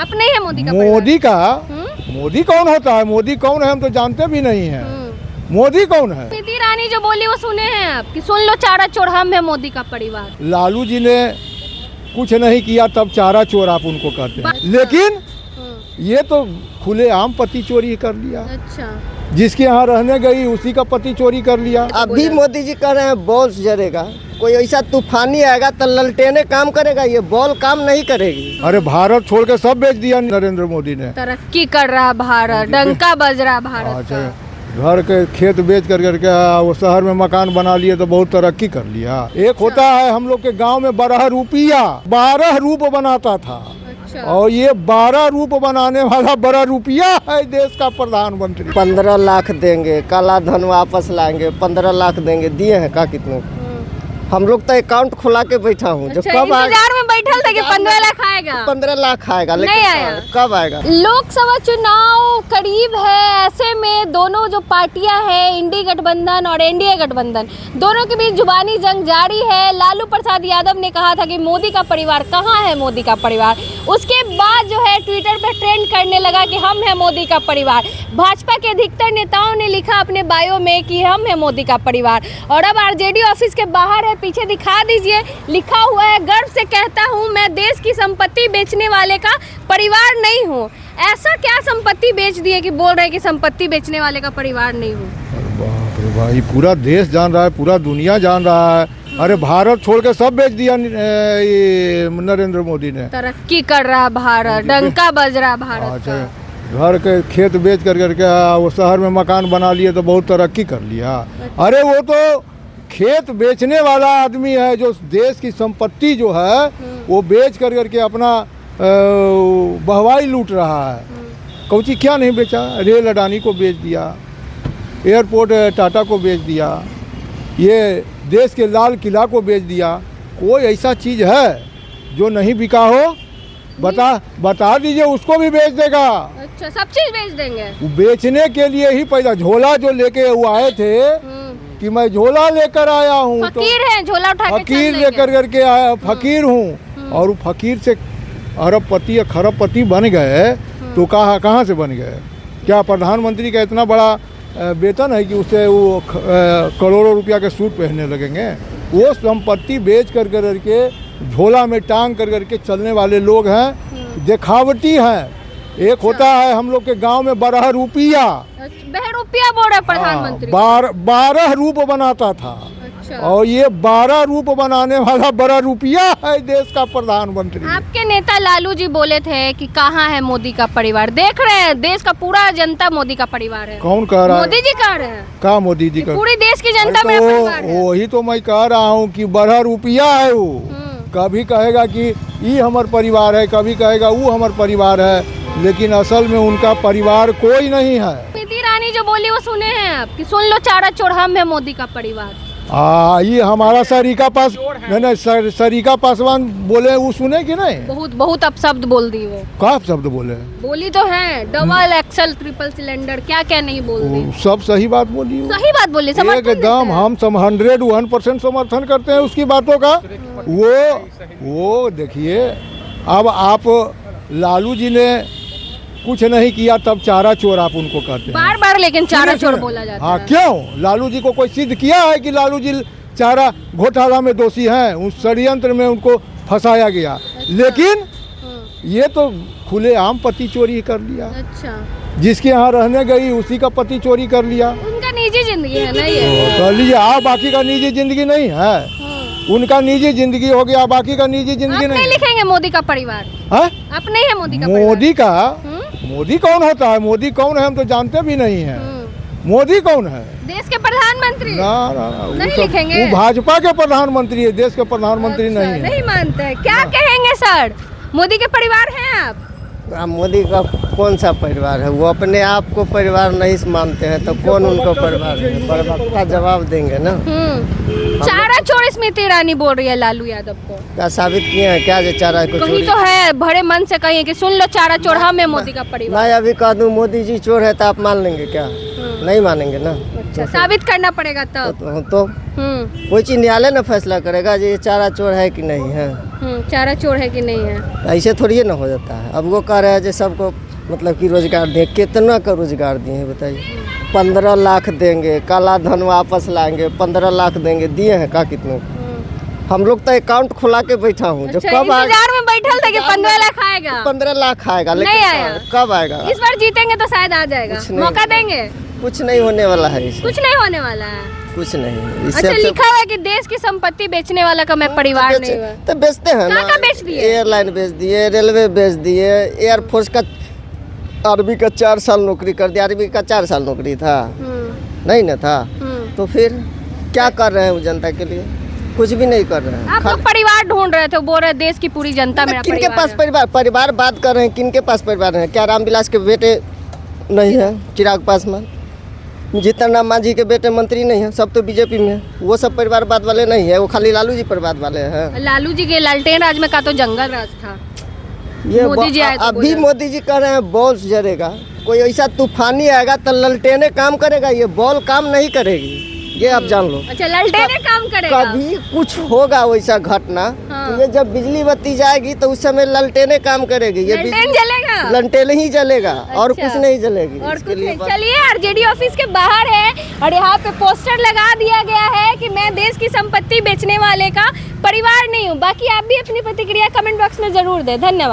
अब नहीं है मोदी का मोदी का मोदी कौन होता है? मोदी कौन है हम तो जानते भी नहीं है। मोदी कौन है? स्मृति ईरानी जो बोली वो सुने हैं आप कि सुन लो चारा चोर हम है मोदी का परिवार। लालू जी ने कुछ नहीं किया तब चारा चोर आप उनको कहते हैं, लेकिन ये तो खुलेआम पति चोरी कर लिया। अच्छा, जिसके यहाँ रहने गई उसी का पति चोरी कर लिया। अभी मोदी जी कह रहे हैं बॉल जरेगा, कोई ऐसा तूफानी आएगा तो ललटेने काम करेगा, ये बॉल काम नहीं करेगी। अरे भारत छोड़ के सब बेच दिया नरेंद्र मोदी ने। तरक्की कर रहा भारत, डंका बज रहा भारत अच्छा, का। घर के खेत बेच करके वो शहर में मकान बना लिए तो बहुत तरक्की कर लिया। एक होता है हम लोग के गांव में 12 रुपया 12 रूप बनाता था, अच्छा, और ये 12 रूप बनाने वाला 12 रुपया है देश का प्रधानमंत्री। 15 लाख देंगे, काला धन वापस लाएंगे, 15 लाख देंगे, दिए हैं का कितने? हम लोग तो अकाउंट खुला के बैठा हूँ। जो अच्छा, कब इंतजार में बैठल था कि 15 लाख आएगा। 15 लाख आएगा, लेकिन नहीं आया। कब आएगा? लोकसभा चुनाव करीब है, ऐसे में दोनों जो पार्टियां हैं, इंडी गठबंधन और एनडीए गठबंधन, दोनों के बीच जुबानी जंग जारी है। लालू प्रसाद यादव ने कहा था कि मोदी का परिवार कहाँ है, मोदी का परिवार। उसके बाद जो है ट्विटर पर ट्रेंड करने लगा कि हम है मोदी का परिवार। भाजपा के अधिकतर नेताओं ने लिखा अपने बायो में कि हम है मोदी का परिवार। और अब आरजेडी ऑफिस के बाहर है, पीछे दिखा दीजिए, लिखा हुआ है, गर्व से कहता हूँ मैं देश की संपत्ति बेचने वाले का परिवार नहीं हूँ। ऐसा क्या संपत्ति बेच दी है कि बोल रहे हैं कि संपत्ति बेचने वाले का परिवार नहीं हूँ? बाप रे भाई, पूरा देश जान रहा है, पूरा दुनिया जान रहा है। अरे भारत छोड़ के सब बेच दिया ये नरेंद्र मोदी ने। तरक्की कर रहा भारत, डंका बज रहा भारत अच्छा, का। घर के खेत बेच करके वो शहर में मकान बना लिए तो बहुत तरक्की कर लिया। अरे वो तो खेत बेचने वाला आदमी है जो देश की संपत्ति जो है वो बेच करके अपना बहवाई लूट रहा है। कौची क्या नहीं बेचा? रेल अडानी को बेच दिया, एयरपोर्ट टाटा को बेच दिया, ये देश के लाल किला को बेच दिया। कोई ऐसा चीज़ है जो नहीं बिका हो? बता दीजिए, उसको भी बेच देगा। अच्छा, सब चीज बेच देंगे। वो बेचने के लिए ही पैदा, झोला जो लेके वो आए थे कि मैं झोला लेकर आया हूँ, तो फकीर है, झोला उठा के फकीर लेकर करके आया, फकीर हूँ। और वो फकीर से अरबपति या खरबपति बन गए तो कहाँ से बन गए? क्या प्रधानमंत्री का इतना बड़ा वेतन है कि उससे वो करोड़ों रुपया के सूट पहनने लगेंगे? वो संपत्ति बेच करके झोला में टांग करके चलने वाले लोग हैं, दिखावटी हैं। एक होता है हम लोग के गांव में 12 रुपया 12 रुपया बोल रहे प्रधानमंत्री। 12 रूप बनाता था, अच्छा, और ये 12 रूप बनाने वाला 12 रुपया है देश का प्रधानमंत्री। आपके नेता लालू जी बोले थे कि कहाँ है मोदी का परिवार। देख रहे हैं, देश का पूरा जनता मोदी का परिवार है। कौन कह रहा है? मोदी जी कह रहे हैं। क्या मोदी जी का? पूरी देश की जनता मेरा परिवार है। वही तो मैं कह रहा हूँ कि 12 रुपया है वो। कभी कहेगा कि ये हमार परिवार है, कभी कहेगा वो हमार परिवार है, लेकिन असल में उनका परिवार कोई नहीं है। स्मृति ईरानी जो बोली वो सुने हैं आप कि सुन लो चारा चोर हम है मोदी का परिवार। ये हमारा सरीका पास नहीं, सरीका पासवान बोले, वो सुने कि नहीं? बहुत अपशब्द बोल दी वो। क्या शब्द बोले? बोली तो है, डबल एक्सल ट्रिपल सिलेंडर, क्या क्या नहीं बोल दी। सब सही बात बोली, सही बात बोली, एकदम। हम 101% समर्थन करते हैं उसकी बातों का। वो देखिए, अब आप लालू जी ने कुछ नहीं किया तब चारा चोर आप उनको कहते हैं बार, लेकिन चारा चोर बोला जाता है। हाँ, क्यों? लालू जी को कोई सिद्ध किया है कि लालू जी चारा घोटाला में दोषी हैं? उस षड्यंत्र में उनको फंसाया गया। लेकिन ये तो खुलेआम पति चोरी कर लिया। अच्छा, जिसके यहाँ रहने गई उसी का पति चोरी कर लिया। उनका निजी जिंदगी है ना ये। कर लीजिए, बाकी का निजी जिंदगी नहीं है। उनका निजी जिंदगी हो गया, बाकी का निजी जिंदगी नहीं। लिखेंगे मोदी का परिवार है? अब नहीं है मोदी का मोदी का मोदी कौन होता है? मोदी कौन है हम तो जानते भी नहीं है। मोदी कौन है? देश के प्रधानमंत्री। ना नहीं लिखेंगे। वो भाजपा के प्रधानमंत्री है, देश के प्रधानमंत्री नहीं है। नहीं मानते हैं। क्या कहेंगे सर? मोदी के परिवार हैं आप? मोदी का कौन सा परिवार है? वो अपने आप को परिवार नहीं मानते हैं तो कौन उनको परिवार है? परिवार का जवाब देंगे ना। चारा चोर स्मृति ईरानी बोल रही है लालू यादव को। क्या साबित किए हैं? क्या जो चारा को कहीं तो है, बड़े मन से कहिए कि सुन लो चारा चोर हम है मोदी का परिवार। मैं अभी कह दूं मोदी जी चोर है तो आप मान लेंगे क्या? नहीं मानेंगे ना। अच्छा, साबित करना पड़ेगा तब। तो हम्म कोई चीज न्यायालय ना फैसला करेगा ये चारा चोर है कि नहीं है। चारा चोर है कि नहीं है। ऐसे थोड़ी ना हो जाता है। अब वो कह रहे हैं जो सबको मतलब कि रोजगार दें, कितना का रोजगार दिए हैं बताइए। 15 लाख देंगे, काला धन वापस लाएंगे, 15 लाख देंगे, दिए हैं का कितने को? हम लोग तो अकाउंट खुला के बैठा हूँ। जो अच्छा, कब इंतजार में बैठल था कि 15 लाख आएगा। 15 लाख आएगा, लेकिन नहीं आया। कब आएगा? इस बार जीतेंगे तो शायद आ जाएगा, कुछ नहीं मौका देंगे। कुछ नहीं होने वाला है इससे। कुछ नहीं होने वाला है। कुछ नहीं इससे। अच्छा, लिखा हुआ है कि देश की संपत्ति बेचने वाला का मैं परिवार नहीं हुआ। तो बेचते हैं ना। कहाँ बेच दिए? एयरलाइन बेच दिए, रेलवे बेच दिए, एयरफोर्स का आर्मी का 4 साल नौकरी कर दिया। आर्मी का 4 साल नौकरी था, नहीं ना था। तो फिर क्या कर रहे हैं वो जनता के लिए? कुछ भी नहीं कर रहे हैं। आप लोग परिवार ढूंढ रहे थे, बोल रहे देश की पूरी जनता मेरा किनके परिवार पास है। परिवार बात कर रहे हैं, किनके पास परिवार है? क्या रामविलास के बेटे नहीं है? चिराग पासवान, जीतन राम मांझी के बेटे मंत्री नहीं है? सब तो बीजेपी में है। वो सब परिवारवाद वाले नहीं है, वो खाली लालू जी परिवार वाले हैं। लालू जी के लालटेन राज में का तो जंगल राज था। ये मोदी जी आए तो अभी बोला। मोदी जी कह रहे हैं बॉल जरेगा। कोई ऐसा तूफानी आएगा तो ललटेने काम करेगा, ये बॉल काम नहीं करेगी, ये आप जान लो। अच्छा, लालटेन काम करेगा। कभी कुछ होगा वैसा घटना। हाँ। तो ये जब बिजली बत्ती जाएगी तो उस समय ललटेने काम करेगी। ये लालटेन जलेगा। ललटेन ही जलेगा और अच्छा। कुछ नहीं जलेगी। और इसके कुछ लिए नहीं। चलिए, आरजेडी ऑफिस के बाहर है और यहाँ पे पोस्टर लगा दिया गया है कि मैं देश की संपत्ति बेचने वाले का परिवार नहीं हूँ। बाकी आप भी अपनी प्रतिक्रिया कमेंट बॉक्स में जरूर दें। धन्यवाद।